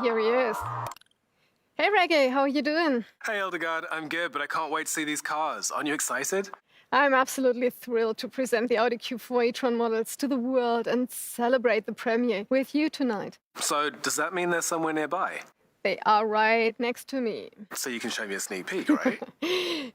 here he is. Hey Reggae, how are you doing? Hey Hildegard, I'm good, but I can't wait to see these cars. Aren't you excited? I'm absolutely thrilled to present the Audi Q4 e-tron models to the world and celebrate the premiere with you tonight. So, does that mean they're somewhere nearby? They are right next to me. So you can show me a sneak peek, right?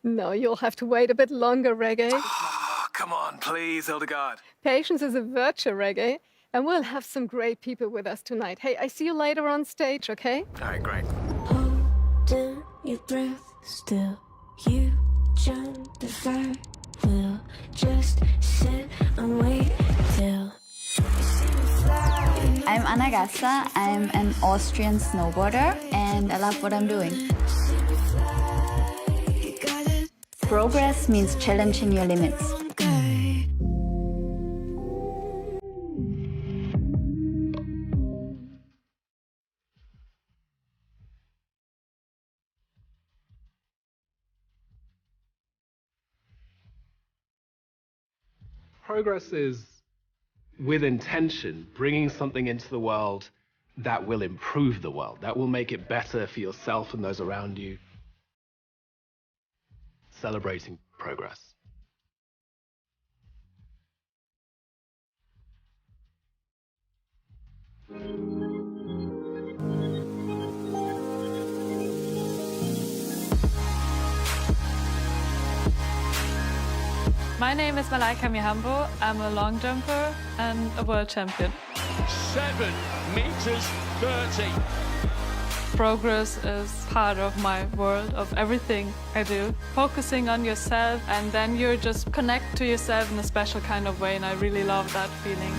No, you'll have to wait a bit longer, Reggae. Oh, come on, please, Hildegard. Patience is a virtue, Reggae. And we'll have some great people with us tonight. Hey, I see you later on stage, okay? All right, great. Holding your breath still, you jump the fire. We'll just sit and wait till you see me fly. I'm Anna Gassa, I'm an Austrian snowboarder and I love what I'm doing. Progress means challenging your limits. Progress is, with intention, bringing something into the world that will improve the world, that will make it better for yourself and those around you. Celebrating progress. My name is Malaika Mihambo. I'm a long jumper and a world champion. 7 meters 30. Progress is part of my world, of everything I do. Focusing on yourself and then you just connect to yourself in a special kind of way, and I really love that feeling.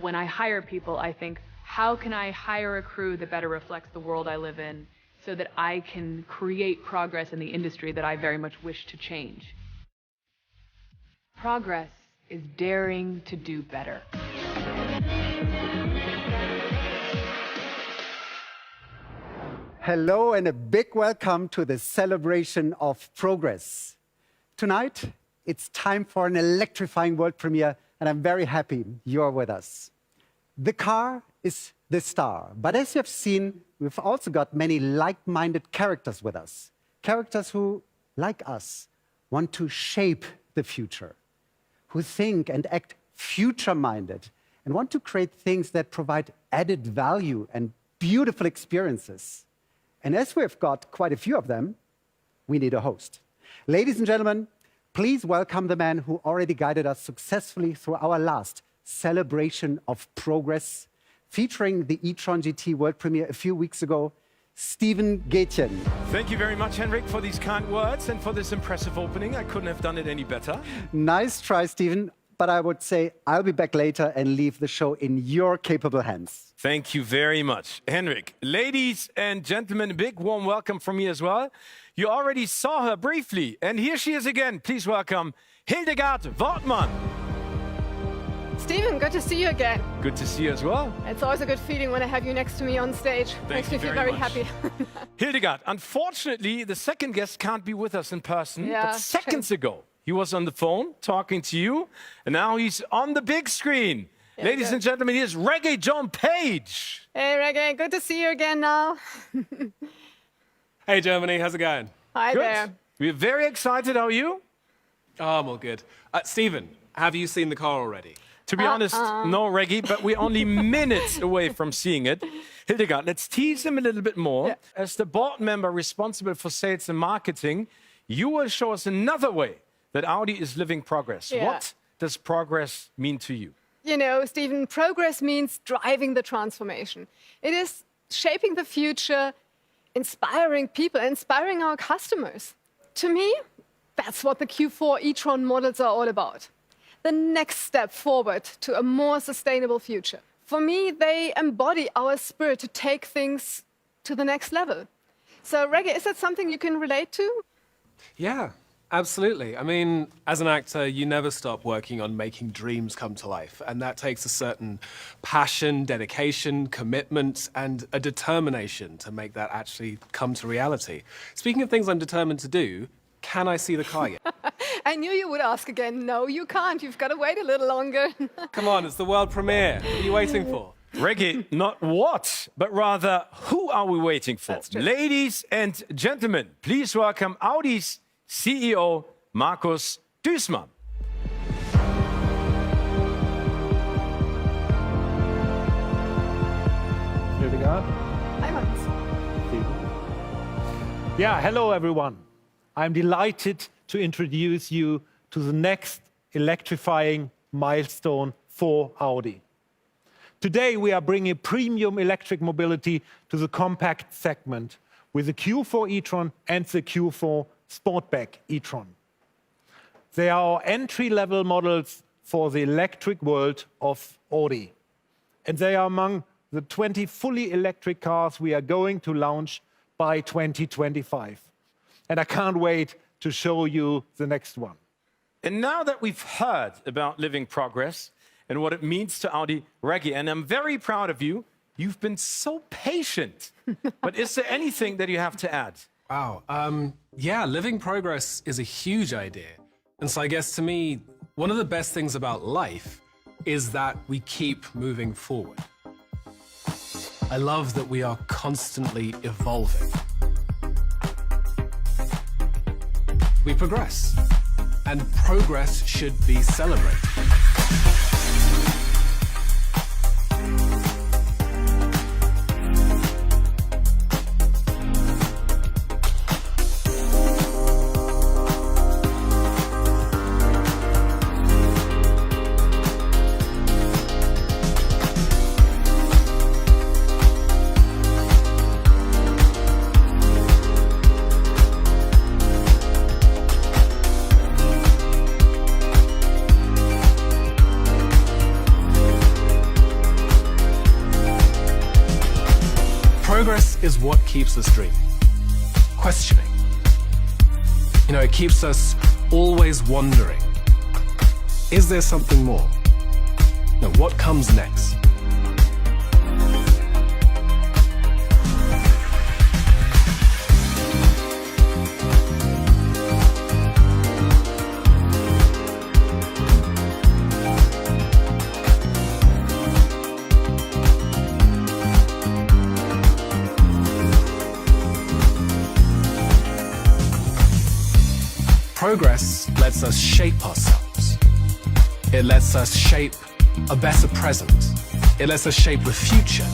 When I hire people, I think, how can I hire a crew that better reflects the world I live in so that I can create progress in the industry that I very much wish to change? Progress is daring to do better. Hello and a big welcome to the celebration of progress. Tonight, it's time for an electrifying world premiere, and I'm very happy you're with us. The car is the star, but as you have seen, we've also got many like-minded characters with us. Characters who, like us, want to shape the future, who think and act future-minded, and want to create things that provide added value and beautiful experiences. And as we've got quite a few of them, we need a host. Ladies and gentlemen, please welcome the man who already guided us successfully through our last celebration of progress, featuring the e-tron GT world premiere a few weeks ago, Steven Gätjen. Thank you very much, Henrik, for these kind words and for this impressive opening. I couldn't have done it any better. Nice try, Steven, but I would say I'll be back later and leave the show in your capable hands. Thank you very much, Henrik. Ladies and gentlemen, a big warm welcome from me as well. You already saw her briefly, and here she is again. Please welcome Hildegard Wortmann. Steven, good to see you again. Good to see you as well. It's always a good feeling when I have you next to me on stage. Makes me feel very happy. Hildegard, unfortunately, the second guest can't be with us in person. Yeah, but seconds ago, he was on the phone talking to you, and now he's on the big screen. Yeah, ladies and gentlemen, here's Reggae John Page. Hey, Reggae, good to see you again now. Hey, Germany, how's it going? Hi there. We're very excited. How are you? Oh, I'm all good. Steven, have you seen the car already? To be honest, no, Reggie, but we're only minutes away from seeing it. Hildegard, let's tease him a little bit more. Yeah. As the board member responsible for sales and marketing, you will show us another way that Audi is living progress. Yeah. What does progress mean to you? You know, Steven, progress means driving the transformation. It is shaping the future, inspiring people, inspiring our customers. To me, that's what the Q4 e-tron models are all about. The next step forward to a more sustainable future. For me, they embody our spirit to take things to the next level. So, Reggae, is that something you can relate to? Yeah, Absolutely. I mean, as an actor, you never stop working on making dreams come to life. And that takes a certain passion, dedication, commitment, and a determination to make that actually come to reality. Speaking of things I'm determined to do, can I see the car yet? I knew you would ask again. No, you can't. You've got to wait a little longer. Come on, it's the world premiere. What are you waiting for? Reggie, not what, but rather who are we waiting for? That's true. Ladies and gentlemen, please welcome Audi's CEO, Markus Duesmann. Hildegard. Hi, Markus. Yeah, hello everyone. I'm delighted to introduce you to the next electrifying milestone for Audi. Today we are bringing premium electric mobility to the compact segment with the Q4 e-tron and the Q4 Sportback e-tron. They are our entry-level models for the electric world of Audi. And they are among the 20 fully electric cars we are going to launch by 2025. And I can't wait to show you the next one. And now that we've heard about Living Progress and what it means to Audi, Reggie, and I'm very proud of you, you've been so patient. But is there anything that you have to add? Wow. Yeah, Living Progress is a huge idea. And so I guess to me, one of the best things about life is that we keep moving forward. I love that we are constantly evolving. We progress, and progress should be celebrated. Progress is what keeps us dreaming, questioning. You know, it keeps us always wondering, is there something more? Now, what comes next? Progress lets us shape ourselves. It lets us shape a better present. It lets us shape the future.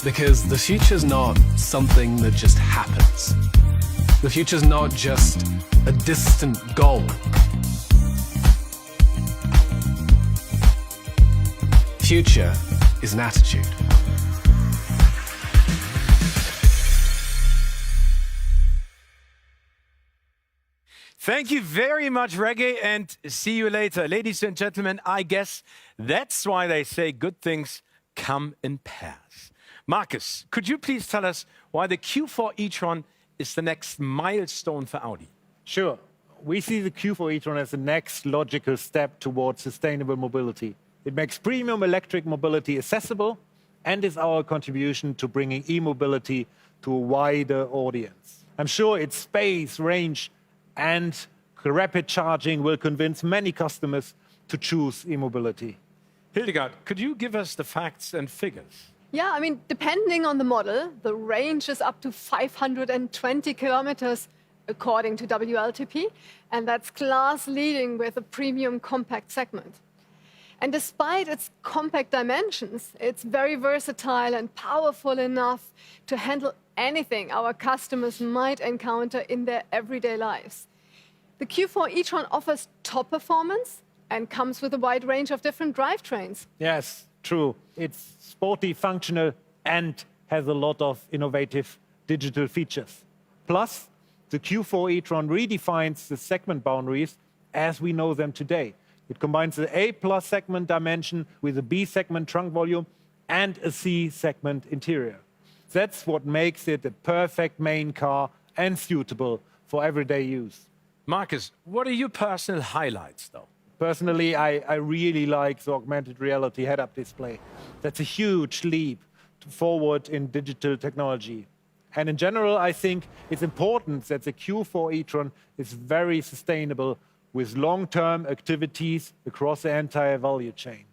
Because the future's not something that just happens. The future's not just a distant goal. Future is an attitude. Thank you very much, Reggie, and see you later. Ladies and gentlemen, I guess that's why they say good things come in pairs. Markus, could you please tell us why the Q4 e-tron is the next milestone for Audi? Sure. We see the Q4 e-tron as the next logical step towards sustainable mobility. It makes premium electric mobility accessible and is our contribution to bringing e-mobility to a wider audience. I'm sure its space, range, and rapid charging will convince many customers to choose e-mobility. Hildegard, could you give us the facts and figures? Yeah, I mean, depending on the model, the range is up to 520 kilometers, according to WLTP, and that's class leading with a premium compact segment. And despite its compact dimensions, it's very versatile and powerful enough to handle anything our customers might encounter in their everyday lives. The Q4 e-tron offers top performance and comes with a wide range of different drivetrains. Yes, true. It's sporty, functional, and has a lot of innovative digital features. Plus, the Q4 e-tron redefines the segment boundaries as we know them today. It combines the A+ segment dimension with a B segment trunk volume and a C segment interior. That's what makes it a perfect main car and suitable for everyday use. Marcus, what are your personal highlights, though? Personally, I really like the augmented reality head-up display. That's a huge leap forward in digital technology. And in general, I think it's important that the Q4 e-tron is very sustainable with long-term activities across the entire value chain.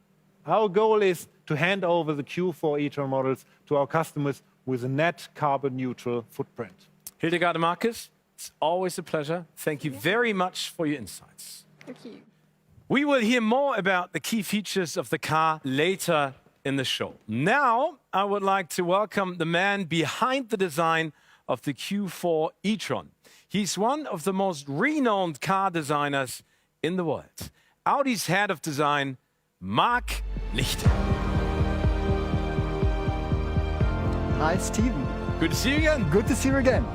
Our goal is to hand over the Q4 e-tron models to our customers with a net carbon neutral footprint. Hildegard and Marcus, it's always a pleasure. Thank you very much for your insights. Thank you. We will hear more about the key features of the car later in the show. Now, I would like to welcome the man behind the design of the Q4 e-tron. He's one of the most renowned car designers in the world. Audi's head of design, Marc Lichter. Hi, Steven. Good to see you again. Good to see you again.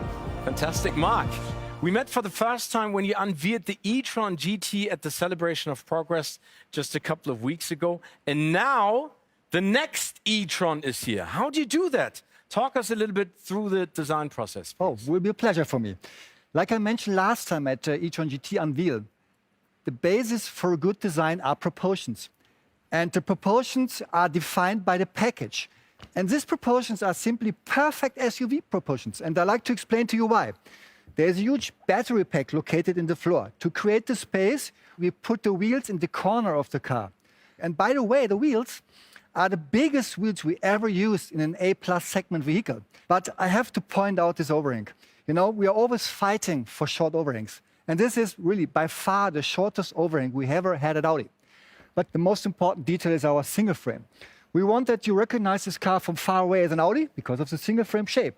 Fantastic, Marc. We met for the first time when you unveiled the e-tron GT at the Celebration of Progress just a couple of weeks ago. And now the next e-tron is here. How do you do that? Talk us a little bit through the design process, please. Oh, it will be a pleasure for me. Like I mentioned last time at e-tron GT Unveil, the basis for a good design are proportions. And the proportions are defined by the package. And these proportions are simply perfect SUV proportions. And I'd like to explain to you why. There's a huge battery pack located in the floor. To create the space, we put the wheels in the corner of the car. And by the way, the wheels are the biggest wheels we ever used in an A+ segment vehicle. But I have to point out this overhang. You know, we are always fighting for short overhangs. And this is really by far the shortest overhang we ever had at Audi. But the most important detail is our single frame. We want that you recognize this car from far away as an Audi because of the single frame shape.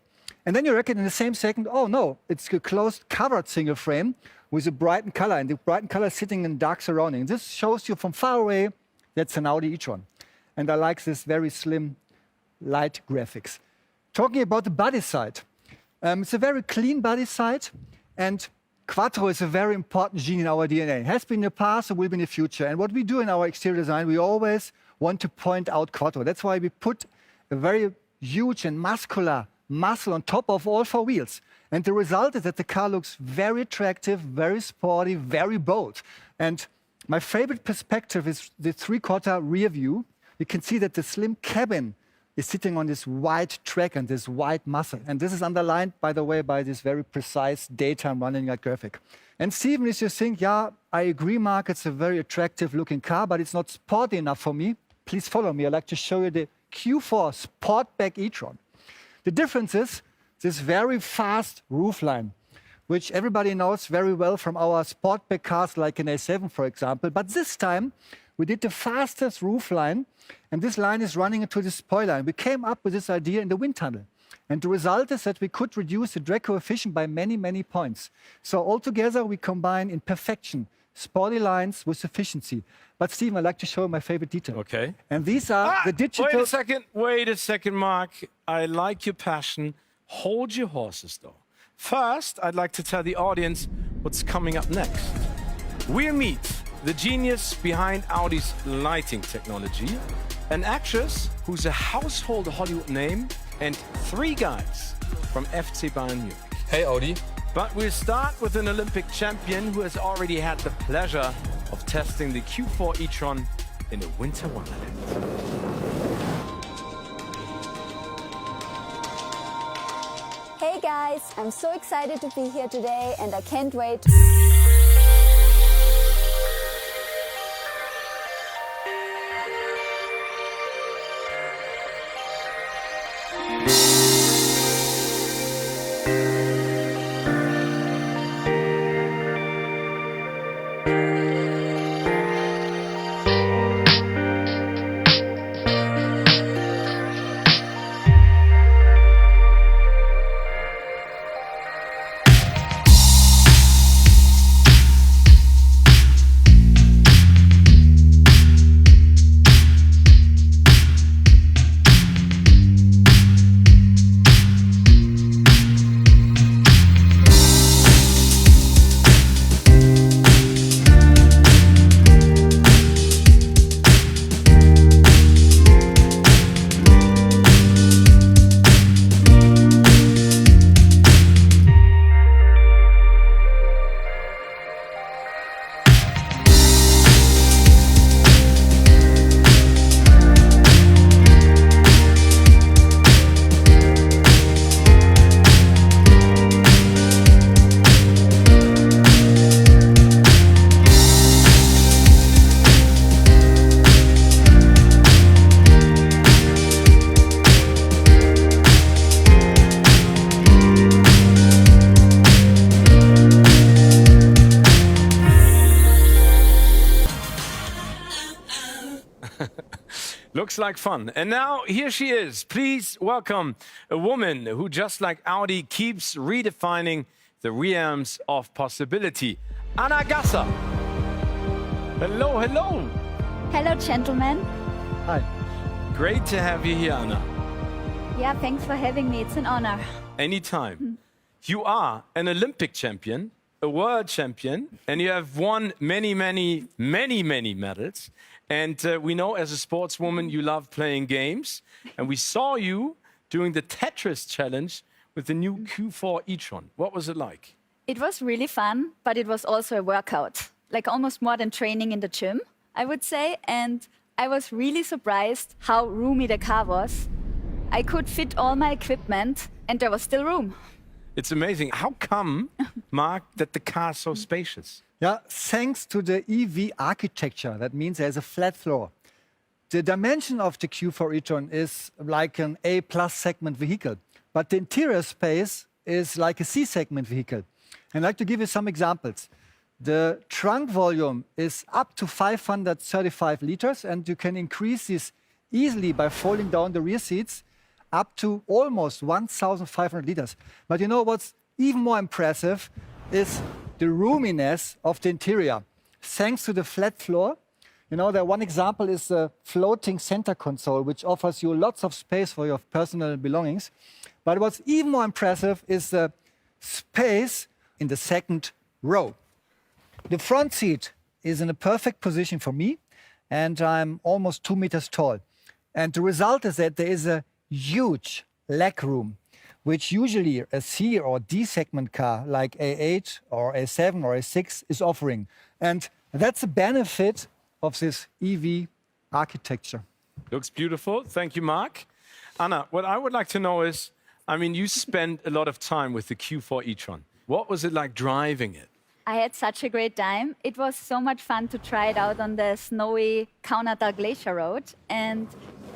And then you reckon in the same second, oh no, it's a closed covered single frame with a brightened color, and the brightened color sitting in dark surrounding. This shows you from far away that's an Audi e-tron. And I like this very slim light graphics. Talking about the body side, it's a very clean body side, and Quattro is a very important gene in our DNA. It has been in the past and will be in the future. And what we do in our exterior design, we always want to point out Quattro. That's why we put a very huge and muscular muscle on top of all four wheels. And the result is that the car looks very attractive, very sporty, very bold. And my favorite perspective is the three-quarter rear view. You can see that the slim cabin is sitting on this wide track and this wide muscle. And this is underlined, by the way, by this very precise daytime running light graphic. And Steven, if you think, yeah, I agree, Mark, it's a very attractive looking car, but it's not sporty enough for me, please follow me. I'd like to show you the Q4 Sportback e-tron. The difference is this very fast roofline, which everybody knows very well from our Sportback cars like an A7, for example. But this time, we did the fastest roofline, and this line is running into the spoiler. And we came up with this idea in the wind tunnel. And the result is that we could reduce the drag coefficient by many, many points. So altogether, we combine in perfection sporty lines with efficiency. But Steven, I'd like to show you my favorite detail. Okay. And these are the digital... Wait a second, Mark. I like your passion. Hold your horses, though. First, I'd like to tell the audience what's coming up next. We'll meet the genius behind Audi's lighting technology, an actress who's a household Hollywood name, and three guys from FC Bayern Munich. Hey, Audi. But we'll start with an Olympic champion who has already had the pleasure of testing the Q4 e-tron in a winter wonderland. Hey guys, I'm so excited to be here today and I can't wait. Looks like fun. And now here she is. Please welcome a woman who, just like Audi, keeps redefining the realms of possibility. Anna Gasser. Hello, hello. Hello, gentlemen. Hi. Great to have you here, Anna. Yeah, thanks for having me. It's an honor. Anytime. You are an Olympic champion, a world champion, and you have won many medals. And we know as a sportswoman you love playing games. And we saw you doing the Tetris challenge with the new Q4 e-tron. What was it like? It was really fun, but it was also a workout, like almost more than training in the gym, I would say. And I was really surprised how roomy the car was. I could fit all my equipment and there was still room. It's amazing. How come, Mark, that the car is so spacious? Yeah, thanks to the EV architecture. That means there's a flat floor. The dimension of the Q4 e-tron is like an A+ segment vehicle, but the interior space is like a C segment vehicle. And I'd like to give you some examples. The trunk volume is up to 535 liters, and you can increase this easily by folding down the rear seats up to almost 1,500 liters. But you know what's even more impressive is the roominess of the interior. Thanks to the flat floor, you know, one example is the floating center console, which offers you lots of space for your personal belongings. But what's even more impressive is the space in the second row. The front seat is in a perfect position for me, and I'm almost 2 meters tall. And the result is that there is a huge leg room, which usually a C or D segment car like A8 or A7 or A6 is offering. And that's a benefit of this EV architecture. Looks beautiful. Thank you, Mark. Anna, what I would like to know is, I mean, you spent a lot of time with the Q4 e-tron. What was it like driving it? I had such a great time. It was so much fun to try it out on the snowy Kaunertal Glacier Road. And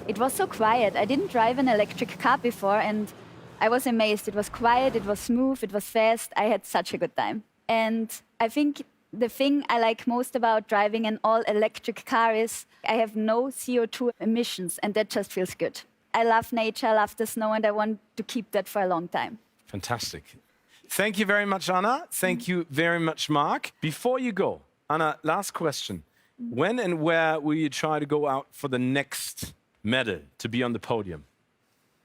it was so quiet. I didn't drive an electric car before, and I was amazed. It was quiet, it was smooth, it was fast. I had such a good time. And I think the thing I like most about driving an all-electric car is I have no CO2 emissions, and that just feels good. I love nature, I love the snow, and I want to keep that for a long time. Fantastic. Thank you very much, Anna. Thank you very much, Mark. Before you go, Anna, last question. When and where will you try to go out for the next medal to be on the podium?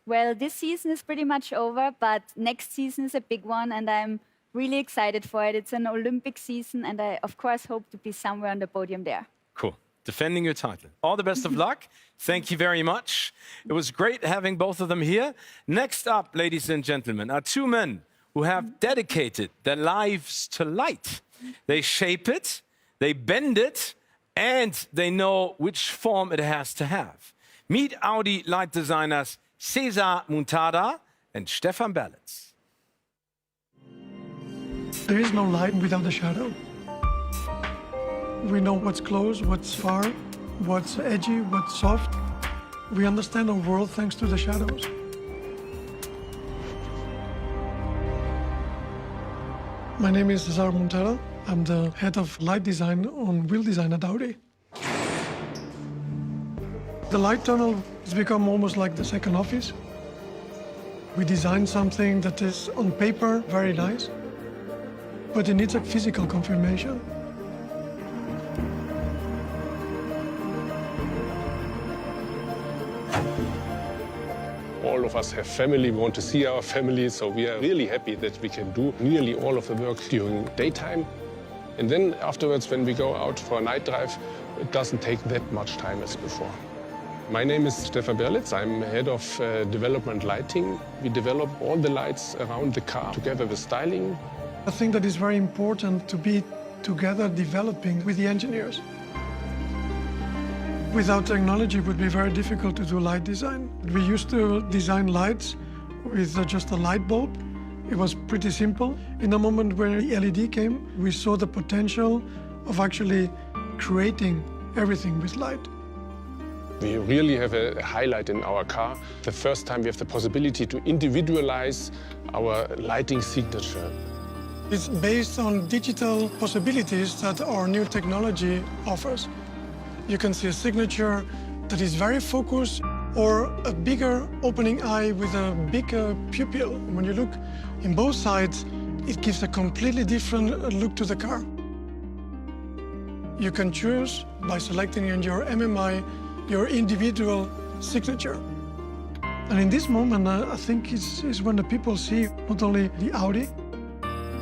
Well, this season is pretty much over, but next season is a big one, and I'm really excited for it. It's an Olympic season, and I, of course, hope to be somewhere on the podium there. Cool. Defending your title. All the best of luck. Thank you very much. It was great having both of them here. Next up, ladies and gentlemen, are two men who have dedicated their lives to light. They shape it, they bend it, and they know which form it has to have. Meet Audi light designers Cesar Muntada and Stefan Berlitz. There is no light without a shadow. We know what's close, what's far, what's edgy, what's soft. We understand our world thanks to the shadows. My name is Cesar Muntada. I'm the head of light design on wheel design at Audi. The light tunnel has become almost like the second office. We design something that is on paper very nice, but it needs a physical confirmation. All of us have family, we want to see our family, so we are really happy that we can do nearly all of the work during daytime. And then afterwards, when we go out for a night drive, it doesn't take that much time as before. My name is Stefan Berlitz. I'm head of development lighting. We develop all the lights around the car together with styling. I think that it's very important to be together developing with the engineers. Without technology, it would be very difficult to do light design. We used to design lights with just a light bulb. It was pretty simple. In the moment where the LED came, we saw the potential of actually creating everything with light. We really have a highlight in our car. The first time we have the possibility to individualize our lighting signature. It's based on digital possibilities that our new technology offers. You can see a signature, that is very focused, or a bigger opening eye with a bigger pupil. When you look in both sides, it gives a completely different look to the car. You can choose by selecting in your MMI your individual signature. And in this moment, I think it's when the people see not only the Audi,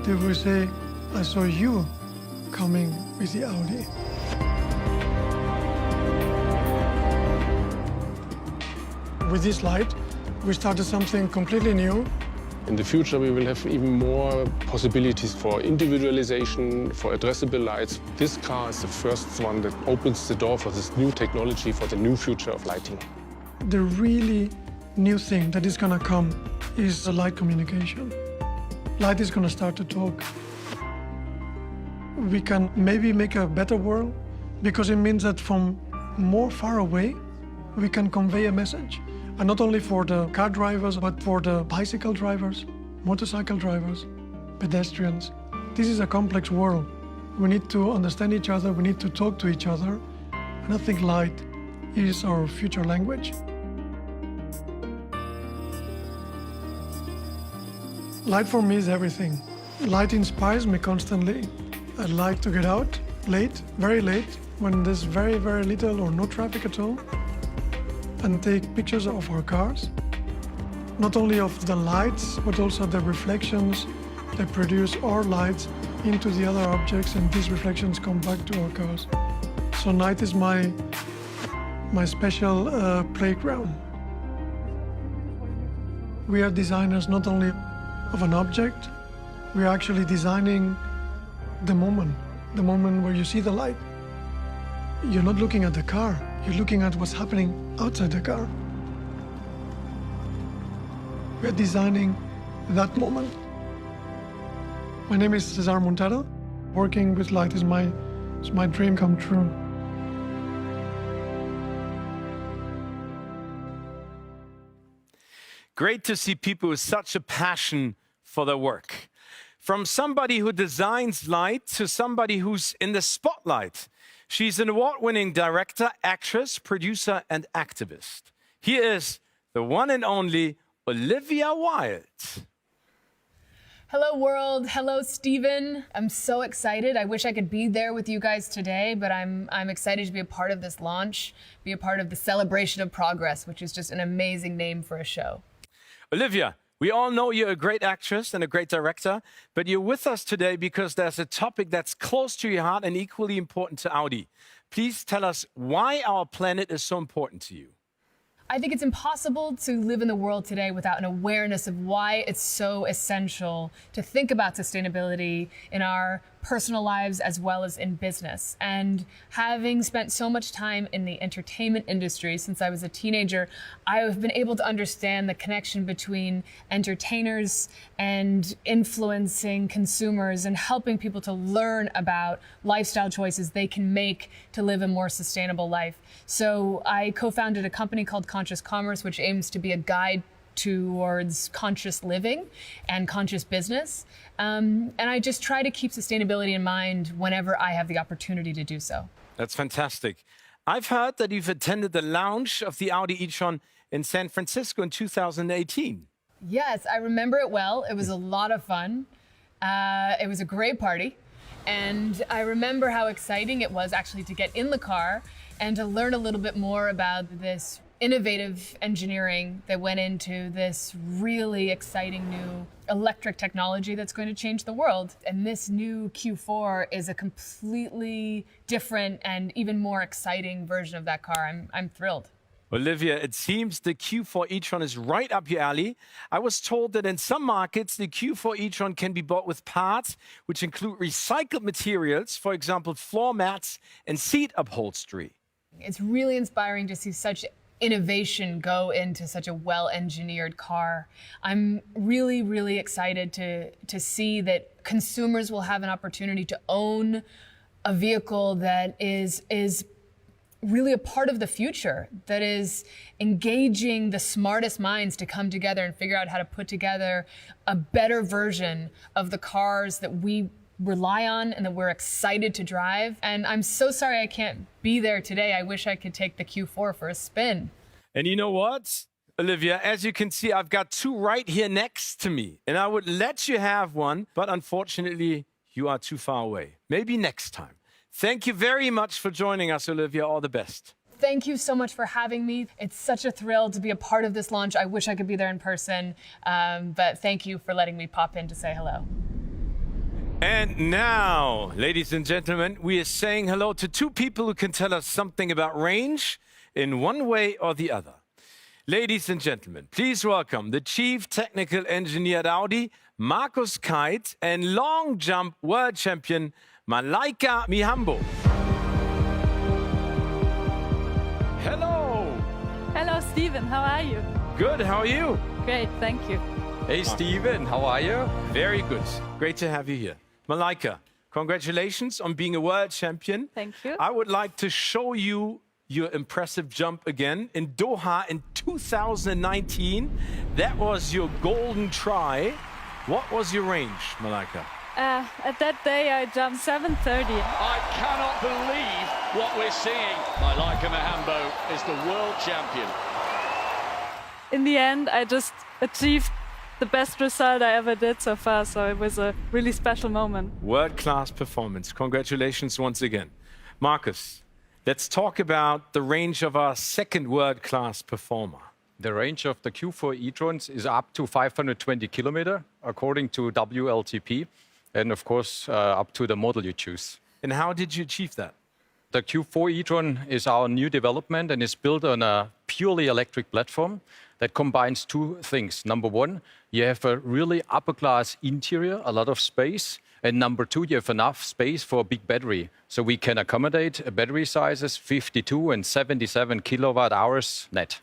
they will say, I saw you coming with the Audi. With this light, we started something completely new. In the future, we will have even more possibilities for individualization, for addressable lights. This car is the first one that opens the door for this new technology, for the new future of lighting. The really new thing that is going to come is the light communication. Light is going to start to talk. We can maybe make a better world because it means that from more far away, we can convey a message. And not only for the car drivers, but for the bicycle drivers, motorcycle drivers, pedestrians. This is a complex world. We need to understand each other, we need to talk to each other. And I think light is our future language. Light for me is everything. Light inspires me constantly. I like to get out late, very late, when there's very, very little or no traffic at all, and take pictures of our cars. Not only of the lights, but also the reflections that produce our lights into the other objects, and these reflections come back to our cars. So night is my special playground. We are designers not only of an object, we are actually designing the moment where you see the light. You're not looking at the car, you're looking at what's happening outside the car. We're designing that moment. My name is Cesar Montero. Working with light is my dream come true. Great to see people with such a passion for their work. From somebody who designs light to somebody who's in the spotlight. She's an award-winning director, actress, producer, and activist. Here is the one and only Olivia Wilde. Hello, world. Hello, Stephen. I'm so excited. I wish I could be there with you guys today, but I'm excited to be a part of this launch, be a part of the celebration of progress, which is just an amazing name for a show. Olivia, we all know you're a great actress and a great director, but you're with us today because there's a topic that's close to your heart and equally important to Audi. Please tell us why our planet is so important to you. I think it's impossible to live in the world today without an awareness of why it's so essential to think about sustainability in our personal lives as well as in business. And having spent so much time in the entertainment industry since I was a teenager, I have been able to understand the connection between entertainers and influencing consumers and helping people to learn about lifestyle choices they can make to live a more sustainable life. So I co-founded a company called Conscious Commerce, which aims to be a guide towards conscious living and conscious business. And I just try to keep sustainability in mind whenever I have the opportunity to do so. That's fantastic. I've heard that you've attended the launch of the Audi e-tron in San Francisco in 2018. Yes, I remember it well. It was a lot of fun. It was a great party. And I remember how exciting it was actually to get in the car and to learn a little bit more about this innovative engineering that went into this really exciting new electric technology that's going to change the world. And this new Q4 is a completely different and even more exciting version of that car. I'm thrilled. Olivia, it seems the Q4 e-tron is right up your alley. I was told that in some markets, the Q4 e-tron can be bought with parts which include recycled materials, for example, floor mats and seat upholstery. It's really inspiring to see such innovation go into such a well-engineered car. I'm really, really excited to see that consumers will have an opportunity to own a vehicle that is really a part of the future, that is engaging the smartest minds to come together and figure out how to put together a better version of the cars that we rely on and that we're excited to drive. And I'm so sorry I can't be there today. I wish I could take the Q4 for a spin. And you know what, Olivia, as you can see, I've got two right here next to me. And I would let you have one, but unfortunately, you are too far away. Maybe next time. Thank you very much for joining us, Olivia. All the best. Thank you so much for having me. It's such a thrill to be a part of this launch. I wish I could be there in person, but thank you for letting me pop in to say hello. And now, ladies and gentlemen, we are saying hello to two people who can tell us something about range in one way or the other. Ladies and gentlemen, please welcome the Chief Technical Engineer at Audi, Markus Kite, and long jump world champion, Malaika Mihambo. Hello. Hello, Stephen. How are you? Good. How are you? Great. Thank you. Hey, Stephen. How are you? Very good. Great to have you here. Malaika, congratulations on being a world champion. Thank you. I would like to show you your impressive jump again in Doha in 2019. That was your golden try. What was your range, Malaika? At that day, I jumped 730. I cannot believe what we're seeing. Malaika Mihambo is the world champion. In the end, I just achieved the best result I ever did so far, so it was a really special moment. World-class performance. Congratulations once again. Markus, let's talk about the range of our second world-class performer. The range of the Q4 e-trons is up to 520 kilometers, according to WLTP, and of course, up to the model you choose. And how did you achieve that? The Q4 e-tron is our new development and is built on a purely electric platform that combines two things. Number one, you have a really upper-class interior, a lot of space. And number two, you have enough space for a big battery. So we can accommodate battery sizes 52 and 77 kilowatt hours net.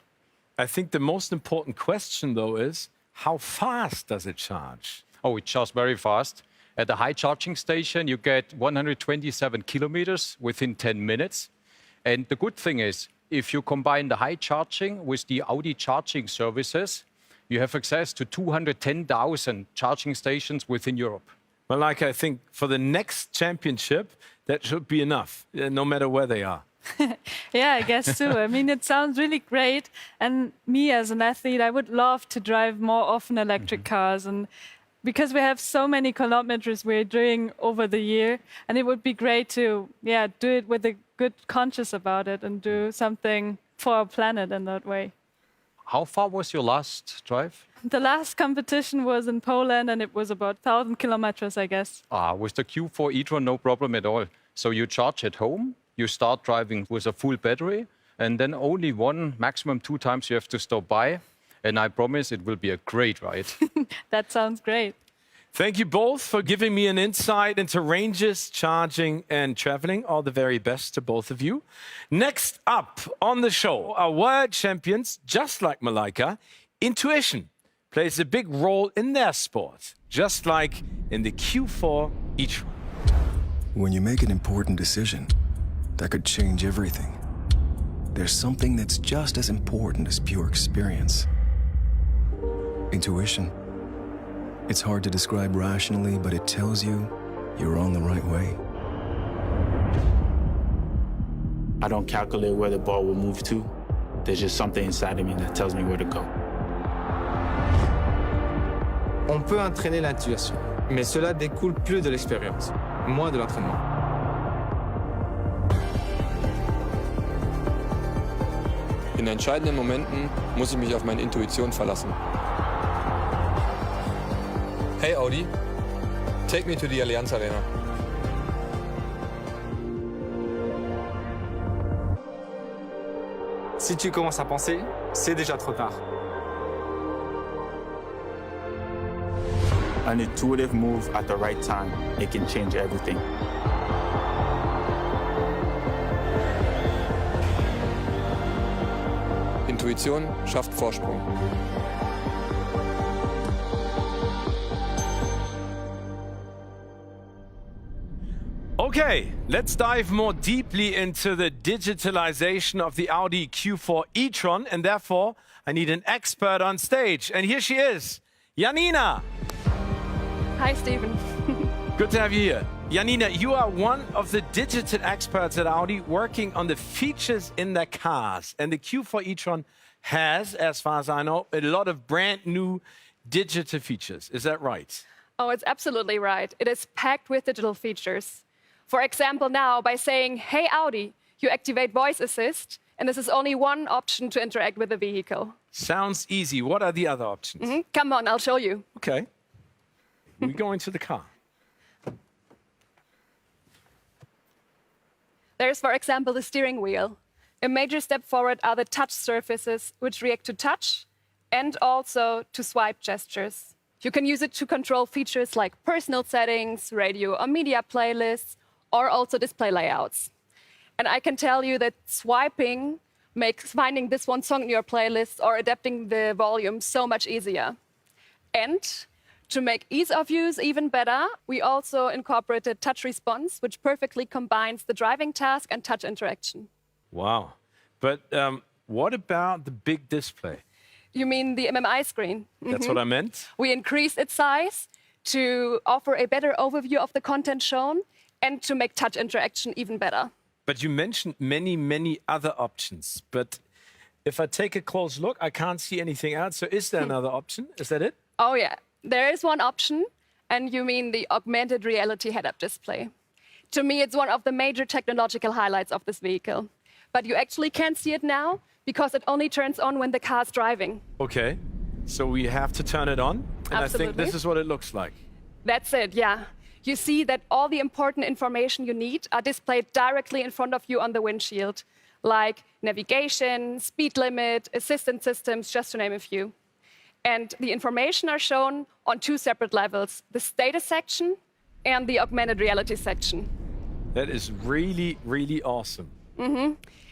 I think the most important question, though, is how fast does it charge? Oh, it charges very fast. At the high charging station, you get 127 kilometers within 10 minutes. And the good thing is, if you combine the high charging with the Audi charging services, you have access to 210,000 charging stations within Europe. Well, like I think for the next championship, that should be enough, no matter where they are. Yeah, I guess too. I mean, it sounds really great. And me as an athlete, I would love to drive more often electric cars. And because we have so many kilometers we're doing over the year, and it would be great to, do it with a good conscience about it and do something for our planet in that way. How far was your last drive? The last competition was in Poland, and it was about 1,000 kilometers, I guess. With the Q4 e-tron, no problem at all. So you charge at home, you start driving with a full battery, and then only one, maximum 2 times you have to stop by. And I promise it will be a great ride. That sounds great. Thank you both for giving me an insight into ranges, charging, and traveling. All the very best to both of you. Next up on the show, our world champions, just like Malaika, intuition plays a big role in their sport, just like in the Q4 e-tron. When you make an important decision, that could change everything. There's something that's just as important as pure experience. Intuition. It's hard to describe rationally, but it tells you you're on the right way. I don't calculate where the ball will move to. There's just something inside of me that tells me where to go. On peut entraîner l'intuition, mais cela découle plus de l'expérience, moins de l'entraînement. In entscheidenden Momenten muss ich mich auf meine Intuition verlassen. Hey Audi, take me to the Allianz Arena. Si tu commences à penser, c'est déjà trop tard. An intuitive move at the right time, it can change everything. Intuition schafft Vorsprung. Okay, let's dive more deeply into the digitalization of the Audi Q4 e-tron, and therefore I need an expert on stage. And here she is, Janina. Hi, Stephen. Good to have you here. Janina, you are one of the digital experts at Audi working on the features in their cars. And the Q4 e-tron has, as far as I know, a lot of brand new digital features. Is that right? Oh, it's absolutely right. It is packed with digital features. For example, now by saying, "Hey Audi," you activate voice assist, and this is only one option to interact with the vehicle. Sounds easy. What are the other options? Come on, I'll show you. Okay. We go into the car. There's, for example, the steering wheel. A major step forward are the touch surfaces, which react to touch and also to swipe gestures. You can use it to control features like personal settings, radio or media playlists, or also display layouts. And I can tell you that swiping makes finding this one song in your playlist or adapting the volume so much easier. And to make ease of use even better, we also incorporated touch response, which perfectly combines the driving task and touch interaction. Wow. But what about the big display? You mean the MMI screen? That's what I meant. We increased its size to offer a better overview of the content shown and to make touch interaction even better. But you mentioned many, many other options. But if I take a close look, I can't see anything else. So is there another option? Is that it? Oh, yeah. There is one option, and you mean the augmented reality head-up display. To me, it's one of the major technological highlights of this vehicle. But you actually can't see it now because it only turns on when the car's driving. Okay. So we have to turn it on. And I think this is what it looks like. That's it, yeah. You see that all the important information you need are displayed directly in front of you on the windshield, like navigation, speed limit, assistance systems, just to name a few. And the information are shown on two separate levels, the status section and the augmented reality section. That is really, really awesome.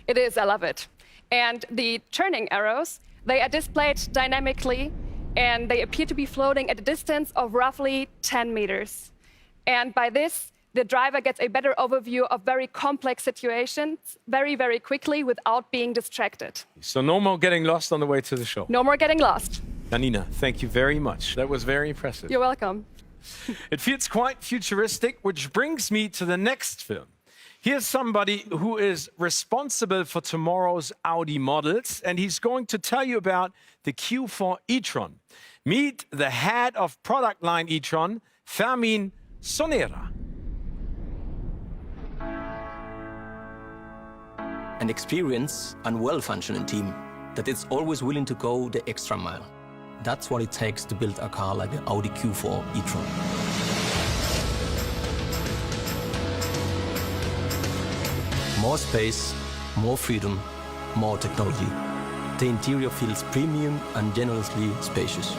It is, I love it. And the turning arrows, they are displayed dynamically, and they appear to be floating at a distance of roughly 10 meters. And by this, the driver gets a better overview of very complex situations very, very quickly without being distracted. So no more getting lost on the way to the show. No more getting lost. Janina, thank you very much. That was very impressive. You're welcome. It feels quite futuristic, which brings me to the next film. Here's somebody who is responsible for tomorrow's Audi models, and he's going to tell you about the Q4 e-tron. Meet the head of product line e-tron, Fermin Sonera. An experienced and well-functioning team that is always willing to go the extra mile. That's what it takes to build a car like the Audi Q4 e-tron. More space, more freedom, more technology. The interior feels premium and generously spacious.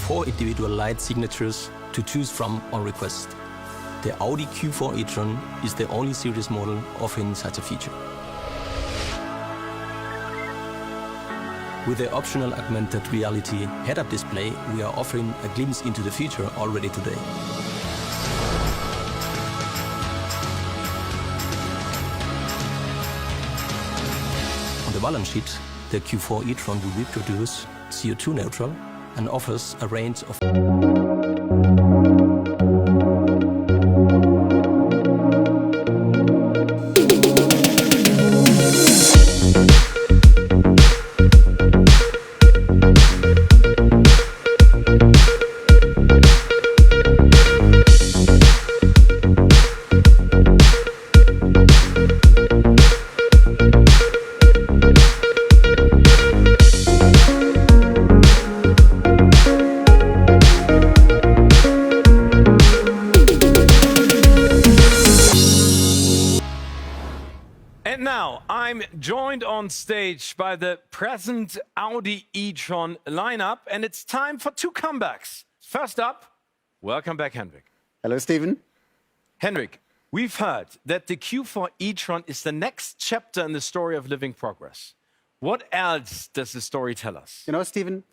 Four individual light signatures to choose from on request. The Audi Q4 e-tron is the only series model offering such a feature. With the optional augmented reality head-up display, we are offering a glimpse into the future already today. On the balance sheet, the Q4 e-tron will be produced CO2 neutral and offers a range of And now I'm joined on stage by the present Audi e-tron lineup, and it's time for two comebacks. First up, welcome back, Henrik. Hello, Stephen. Henrik, we've heard that the Q4 e-tron is the next chapter in the story of living progress. What else does the story tell us? You know, Stephen,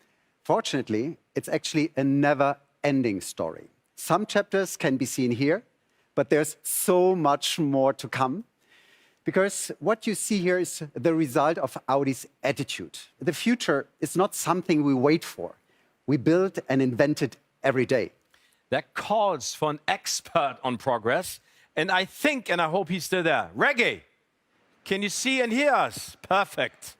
fortunately, it's actually a never-ending story. Some chapters can be seen here, but there's so much more to come. Because what you see here is the result of Audi's attitude. The future is not something we wait for. We build and invent it every day. That calls for an expert on progress. And I think, and I hope he's still there. Reggie, can you see and hear us? Perfect.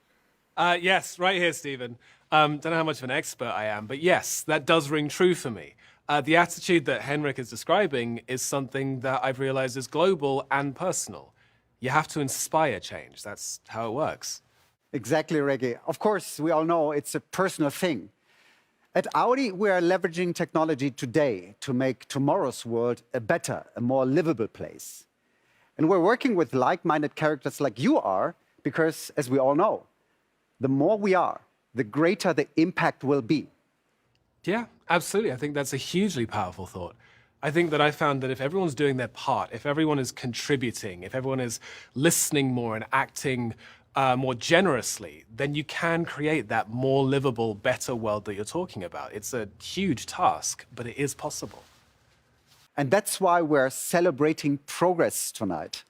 Yes, right here, Stephen. Don't know how much of an expert I am, but yes, that does ring true for me. The attitude that Henrik is describing is something that I've realized is global and personal. You have to inspire change. That's how it works. Exactly, Reggie. Of course, we all know it's a personal thing. At Audi, we are leveraging technology today to make tomorrow's world a better, a more livable place. And we're working with like-minded characters like you are, because, as we all know, the more we are, the greater the impact will be. Yeah, absolutely. I think that's a hugely powerful thought. I think that I found that if everyone's doing their part, if everyone is contributing, if everyone is listening more and acting more generously, then you can create that more livable, better world that you're talking about. It's a huge task, but it is possible. And that's why we're celebrating progress tonight.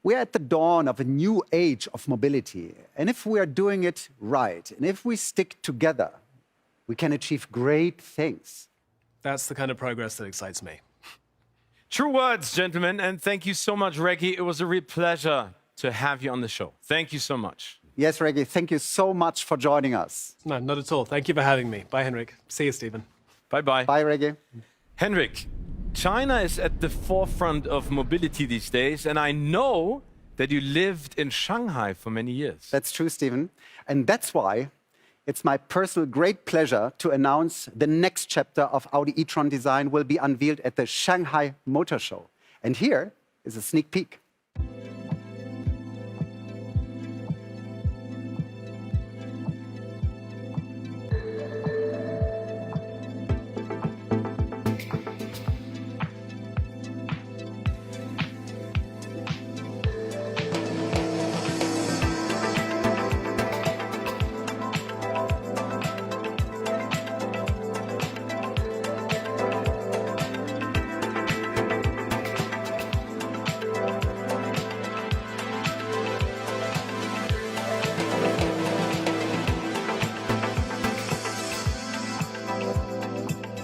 We're at the dawn of a new age of mobility. And if we are doing it right, and if we stick together, we can achieve great things. That's the kind of progress that excites me. True words, gentlemen, and thank you so much, Reggie. It was a real pleasure to have you on the show. Thank you so much. Yes, Reggie, thank you so much for joining us. No, not at all. Thank you for having me. Bye, Henrik. See you, Stephen. Bye-bye. Bye, Reggie. Henrik, China is at the forefront of mobility these days, and I know that you lived in Shanghai for many years. That's true, Stephen. And that's why it's my personal great pleasure to announce the next chapter of Audi e-tron design will be unveiled at the Shanghai Motor Show. And here is a sneak peek.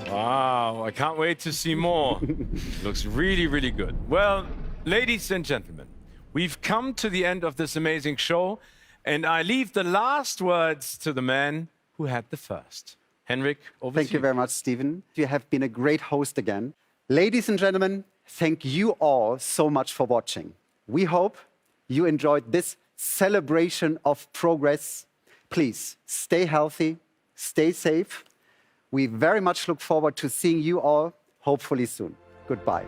Wow, I can't wait to see more. Looks really, really good. Well, ladies and gentlemen, we've come to the end of this amazing show, and I leave the last words to the man who had the first. Henrik, over to you. Thank you very much, Stephen. You have been a great host again. Ladies and gentlemen, thank you all so much for watching. We hope you enjoyed this celebration of progress. Please stay healthy, stay safe. We very much look forward to seeing you all, hopefully soon. Goodbye.